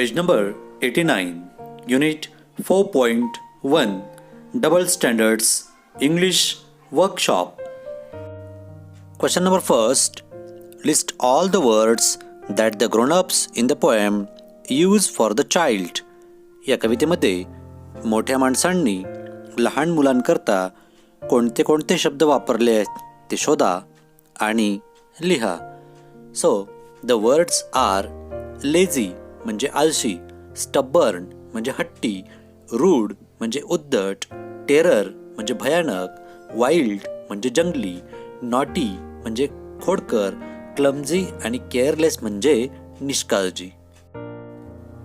Page number 89, Unit 4.1, Double Standards, English Workshop. Question number first, list all the words that the grown-ups in the poem use for the child. या कवितेमध्ये मोठ्या माणसांनी लहान मुलांकरता कोणते कोणते शब्द वापरले आहेत ते शोधा आणि लिहा. So the words are lazy म्हणजे आळशी, स्टबर्न म्हणजे हट्टी, रूड म्हणजे उद्धट, टेरर म्हणजे भयानक, वाईल्ड म्हणजे जंगली, नॉटी म्हणजे खोडकर, क्लमझी आणि केअरलेस म्हणजे निष्काळजी.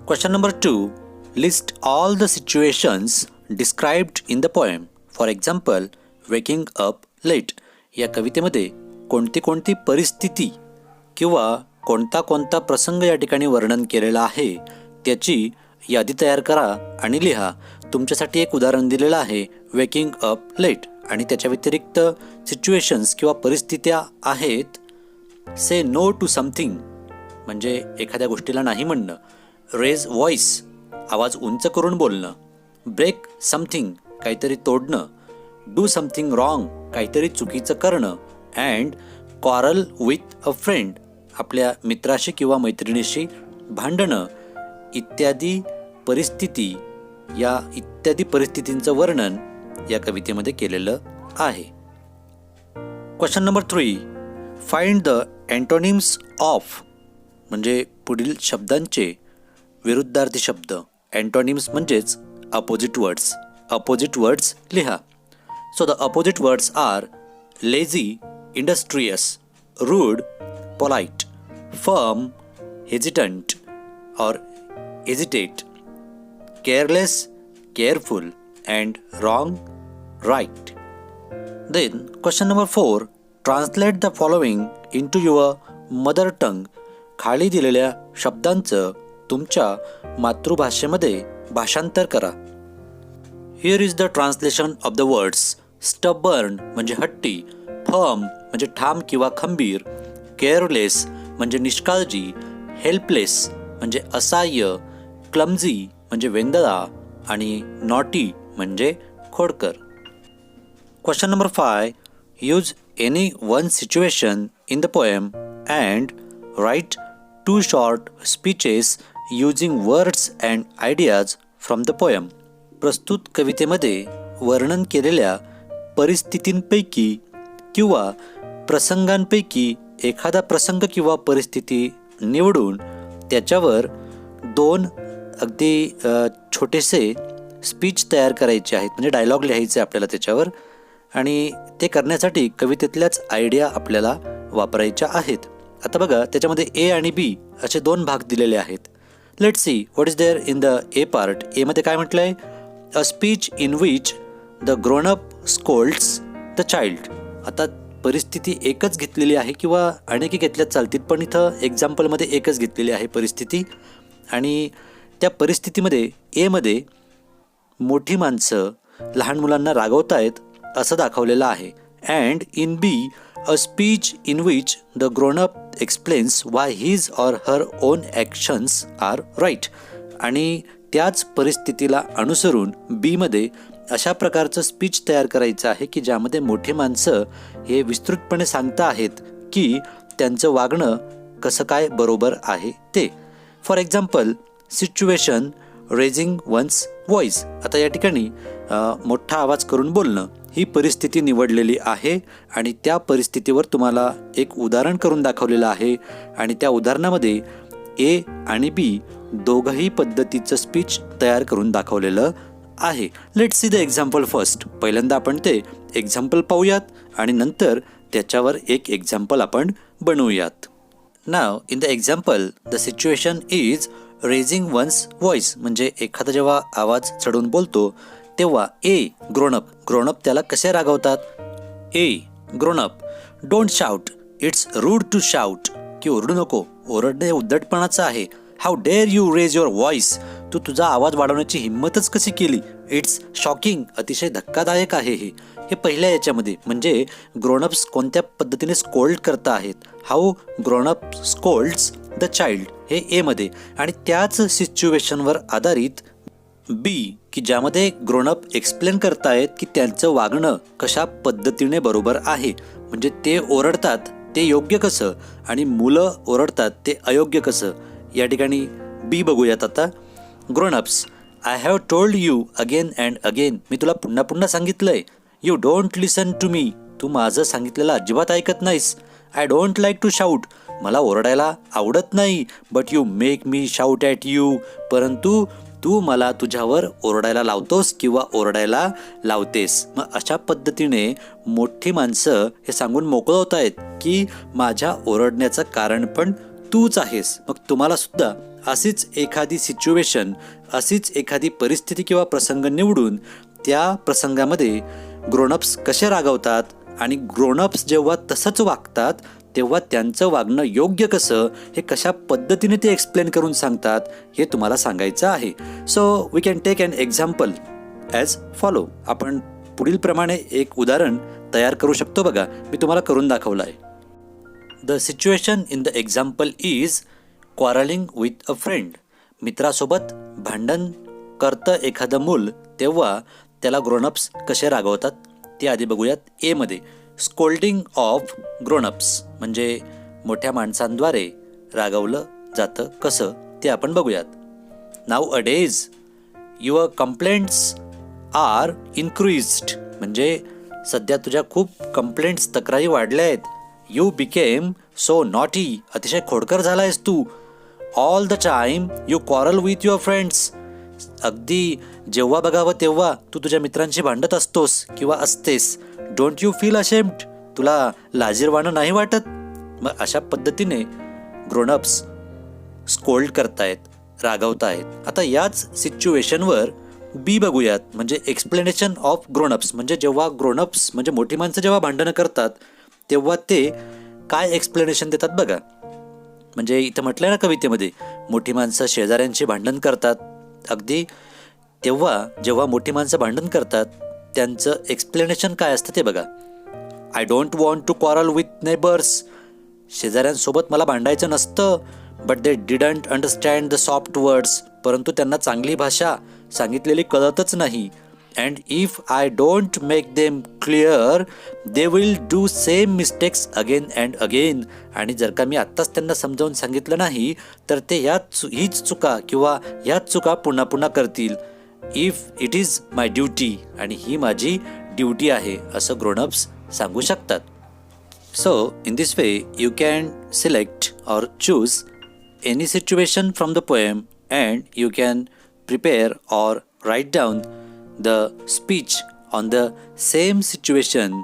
Question number 2, list all the situations described in the poem. For example, waking up late. या कवितेमध्ये कोणती कोणती परिस्थिती किंवा कोणता कोणता प्रसंग या ठिकाणी वर्णन केलेला आहे त्याची यादी तयार करा आणि लिहा. तुमच्यासाठी एक उदाहरण दिलेलं आहे, वेकिंग अप लेट, आणि त्याच्या व्यतिरिक्त सिच्युएशन्स किंवा परिस्थित्या आहेत. से नो टू समथिंग म्हणजे एखाद्या गोष्टीला नाही म्हणणं, रेज व्हॉइस आवाज उंच करून बोलणं, ब्रेक समथिंग काहीतरी तोडणं, डू समथिंग रॉंग काहीतरी चुकीचं करणं, and quarrel with a friend आपल्या मित्राशी किंवा मैत्रिणीशी भांडणं इत्यादी परिस्थिती. या इत्यादी परिस्थितींचं वर्णन या कवितेमध्ये केलेलं आहे. Question number 3, find the antonyms of म्हणजे पुढील शब्दांचे विरुद्धार्थी शब्द. अँटोनिम्स म्हणजेच अपोजिट वर्ड्स. अपोजिट वर्ड्स लिहा. So the opposite words are lazy, industrious, rude, polite, firm, hesitant or hesitate, careless, careful, and wrong, right. Then question number 4, translate the following into your mother tongue. खाली दिलेल्या शब्दांचं तुमच्या मातृभाषेमध्ये भाषांतर करा. Here is the translation of the words. Stubborn म्हणजे हट्टी, firm म्हणजे ठाम किंवा खंबीर, केअरलेस म्हणजे निष्काळजी, हेल्पलेस म्हणजे असहाय्य, क्लमझी म्हणजे वेंदळा आणि नॉटी म्हणजे खोडकर. Question number 5, use any one situation in the poem and write 2 short speeches using words and ideas from the poem. प्रस्तुत कवितेमध्ये वर्णन केलेल्या परिस्थितींपैकी किंवा प्रसंगांपैकी एखादा प्रसंग किंवा परिस्थिती निवडून त्याच्यावर 2 अगदी छोटेसे स्पीच तयार करायचे आहेत, म्हणजे डायलॉग लिहायचे आपल्याला त्याच्यावर, आणि ते करण्यासाठी कवितेतल्याच आयडिया आपल्याला वापरायच्या आहेत. आता बघा, त्याच्यामध्ये ए आणि बी असे 2 भाग दिलेले आहेत. Let's see what is there in the A part. एमध्ये काय म्हटलं आहे, a speech in which the grown up scolds the child. आता परिस्थिती एकच घेतलेली आहे किंवा अनेकही घेतल्यात चालतील, पण इथं एक्झाम्पलमध्ये एकच घेतलेली आहे परिस्थिती. आणि त्या परिस्थितीमध्ये एमध्ये मोठी माणसं लहान मुलांना रागवत आहेत असं दाखवलेलं आहे. And in B, a speech in which the grown up explains why his or her own actions are right. आणि त्याच परिस्थितीला अनुसरून बीमध्ये अशा प्रकारचं स्पीच तयार करायचं आहे की ज्यामध्ये मोठी माणसं हे विस्तृतपणे सांगता आहेत की त्यांचं वागणं कसं काय बरोबर आहे ते. For example, situation raising one's voice. आता या ठिकाणी मोठा आवाज करून बोलणं ही परिस्थिती निवडलेली आहे आणि त्या परिस्थितीवर तुम्हाला एक उदाहरण करून दाखवलेलं आहे आणि त्या उदाहरणामध्ये ए आणि बी दोघंही पद्धतीचं स्पीच तयार करून दाखवलेलं आहे. Let's see the example first. पहिल्यांदा आपण ते एक्झाम्पल पाहूयात आणि नंतर त्याच्यावर एक एक्झाम्पल आपण बनवूयात. Now in the example the situation is raising one's voice म्हणजे एखादा जेव्हा आवाज चढवून बोलतो तेव्हा ए ग्रोनअप. ग्रोनअप त्याला कसे रागवतात. A grown up, don't shout, it's rude to shout, की ओरडू नको, ओरडणे उद्धटपणाचं आहे. How dare you raise your voice, तू तुझा आवाज वाढवण्याची हिंमतच कशी केली. इट्स शॉकिंग, अतिशय धक्कादायक आहे हे. हे पहिल्या याच्यामध्ये म्हणजे ग्रोनअप्स कोणत्या पद्धतीने स्कोल्ड करता आहेत. How grown up Scholz the child हे एमध्ये, आणि त्याच सिच्युएशनवर आधारित बी की ज्यामध्ये ग्रोनअप एक्सप्लेन करतायत की त्यांचं वागणं कशा पद्धतीने बरोबर आहे, म्हणजे ते ओरडतात ते योग्य कसं आणि मुलं ओरडतात ते अयोग्य कसं. या ठिकाणी बी बघूयात आता. Grown ups, I have told you again and again, मी तुला पुन्हा पुन्हा सांगितलंय. You don't listen to me, तू माझं सांगितलेलं अजिबात ऐकत नाहीस. I don't like to shout, मला ओरडायला आवडत नाही. But you make me shout at you, परंतु तू मला तुझ्यावर ओरडायला लावतोस किंवा ओरडायला लावतेस. मग अशा पद्धतीने मोठी माणसं हे सांगून मोकळं होत आहेत की माझ्या ओरडण्याचं कारण पण तूच आहेस. मग तुम्हाला सुद्धा अशीच एखादी सिच्युएशन, अशीच एखादी परिस्थिती किंवा प्रसंग निवडून त्या प्रसंगामध्ये ग्रोनअप्स कसे रागवतात आणि ग्रोनअप्स जेव्हा तसंच वागतात तेव्हा त्यांचं वागणं योग्य कसं, हे कशा पद्धतीने ते एक्सप्लेन करून सांगतात हे तुम्हाला सांगायचं आहे. So we can take an example as follow. आपण पुढील प्रमाणे एक उदाहरण तयार करू शकतो. बघा, मी तुम्हाला करून दाखवलं आहे. The situation in the example is quarrelling with a friend. मित्रासोबत भांडण करतं एखादं मूल तेव्हा त्याला ग्रोनअप्स कसे रागवतात ते आधी बघूयात. एमध्ये स्कोल्डिंग ऑफ ग्रोनअप्स म्हणजे मोठ्या माणसांद्वारे रागवलं जातं कसं ते आपण बघूयात. Nowadays your complaints are increased, म्हणजे सध्या तुझ्या खूप कंप्लेंट्स, तक्रारी वाढल्या आहेत. यू बिकेम सो नॉटी, अतिशय खोडकर झाला आहेस तू. All the time you quarrel with your friends, अगदी जेव्हा बघावं तेव्हा तू तुझ्या मित्रांशी भांडत असतोस किंवा असतेस. डोंट यू फील अशेम्ड, तुला लाजिरवाणं नाही वाटत. मग अशा पद्धतीने ग्रोनअप्स स्कोल्ड करतायत, रागवतायत. आता याच सिच्युएशनवर बी बघूयात, म्हणजे एक्सप्लेनेशन ऑफ ग्रोनअप्स. म्हणजे जेव्हा ग्रोनअप्स म्हणजे मोठी माणसं जेव्हा भांडणं करतात तेव्हा ते काय एक्सप्लेनेशन देतात बघा. म्हणजे इथं म्हटलंय ना कवितेमध्ये, मोठी माणसं शेजाऱ्यांशी भांडण करतात. अगदी तेव्हा जेव्हा मोठी माणसं भांडण करतात त्यांचं एक्सप्लेनेशन काय असतं ते बघा. I don't want to quarrel with neighbours, शेजाऱ्यांसोबत मला भांडायचं नसतं. But they didn't understand the soft words, परंतु त्यांना चांगली भाषा सांगितलेली कळतच नाही. And if I don't make them clear they will do same mistakes again and again, आणि जर का मी आत्ताच त्यांना समजावून सांगितलं नाही तर ते हीच चुका किंवा ह्याच चुका पुन्हा पुन्हा करतील. If it is my duty, आणि ही माझी ड्युटी आहे असं ग्रोनअप्स सांगू शकतात. So in this way you can select or choose any situation from the poem and you can prepare or write down the speech on the same situation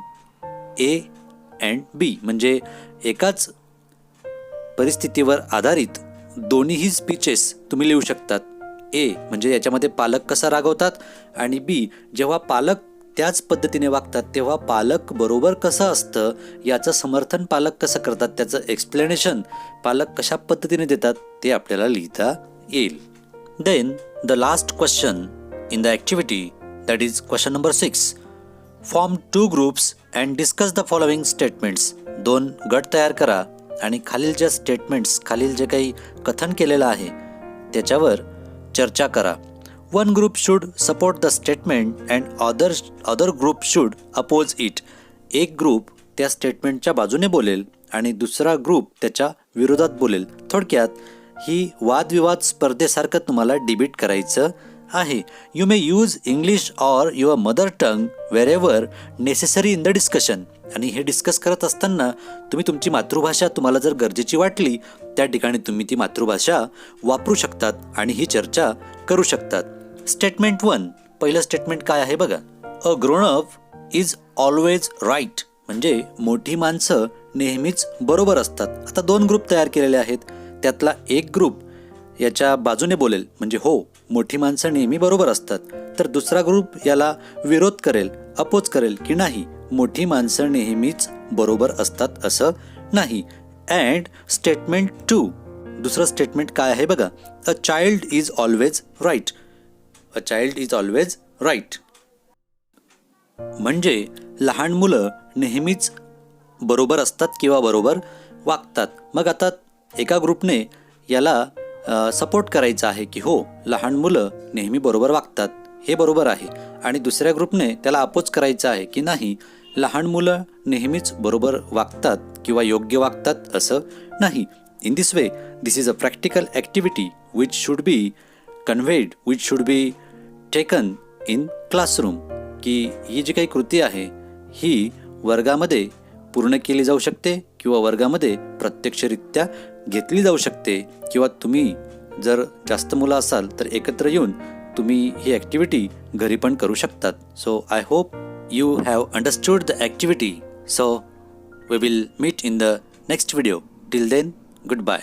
A and B. म्हणजे एकाच परिस्थितीवर आधारित दोन्हीही speeches तुम्ही लिहू शकतात. ए म्हणजे याच्यामध्ये पालक कसा रागवतात, आणि बी जेव्हा पालक त्याच पद्धतीने वागतात तेव्हा पालक बरोबर कसं असतं याचं समर्थन पालक कसं करतात, त्याचं एक्सप्लेनेशन पालक कशा पद्धतीने देतात ते आपल्याला लिहिता येईल. Then the last question in the activity, that is question number 6. Form 2 groups and discuss the following statements. 2 गट तयार करा आणि खालील ज्या स्टेटमेंट्स, खालील जे काही कथन केलेलं आहे त्याच्यावर चर्चा करा. One group should support the statement and other group should oppose it. एक ग्रुप त्या स्टेटमेंटच्या बाजूने बोलेल आणि दुसरा ग्रुप त्याच्या विरोधात बोलेल. थोडक्यात ही वादविवाद स्पर्धेसारखं तुम्हाला डिबेट करायचं आहे. You may use English or your mother tongue wherever necessary in the discussion. आणि हे डिस्कस करत असताना तुम्ही तुमची मातृभाषा तुम्हाला जर गरजेची वाटली त्या ठिकाणी तुम्ही ती मातृभाषा वापरू शकतात आणि ही चर्चा करू शकतात. स्टेटमेंट 1, पहिलं स्टेटमेंट काय आहे बघा. A grown up is always right, म्हणजे मोठी माणसं नेहमीच बरोबर असतात. आता 2 ग्रुप तयार केलेले आहेत, त्यातला एक ग्रुप याच्या बाजूने बोलेल म्हणजे हो मोठी माणसं नेहमी बरोबर असतात, तर दुसरा ग्रुप याला विरोध करेल, अपोज करेल की नाही मोठी माणसं नेहमीच बरोबर असतात असं नाही. अँड स्टेटमेंट 2, दुसरं स्टेटमेंट काय आहे बघा. A child is always right. A child is always right म्हणजे लहान मुलं नेहमीच बरोबर असतात किंवा बरोबर वागतात. मग आता एका ग्रुपने याला सपोर्ट करायचा आहे की हो, लहान मुलं नेहमी बरोबर वागतात, हे बरोबर आहे. आणि दुसऱ्या ग्रुपने त्याला अपोज करायचं आहे की नाही, लहान मुलं नेहमीच बरोबर वागतात किंवा योग्य वागतात असं नाही. In this way, this is a practical activity which should be conveyed, which should be taken in classroom. की ही जी काही कृती आहे ही वर्गामध्ये पूर्ण केली जाऊ शकते किंवा वर्गामध्ये प्रत्यक्षरित्या घेतली जाऊ शकते, किंवा तुम्ही जर जास्त मुलं असाल तर एकत्र येऊन तुम्ही ही ॲक्टिव्हिटी घरी पण करू शकतात. So I hope you have understood the activity. So we will meet in the next video. Till then, good bye.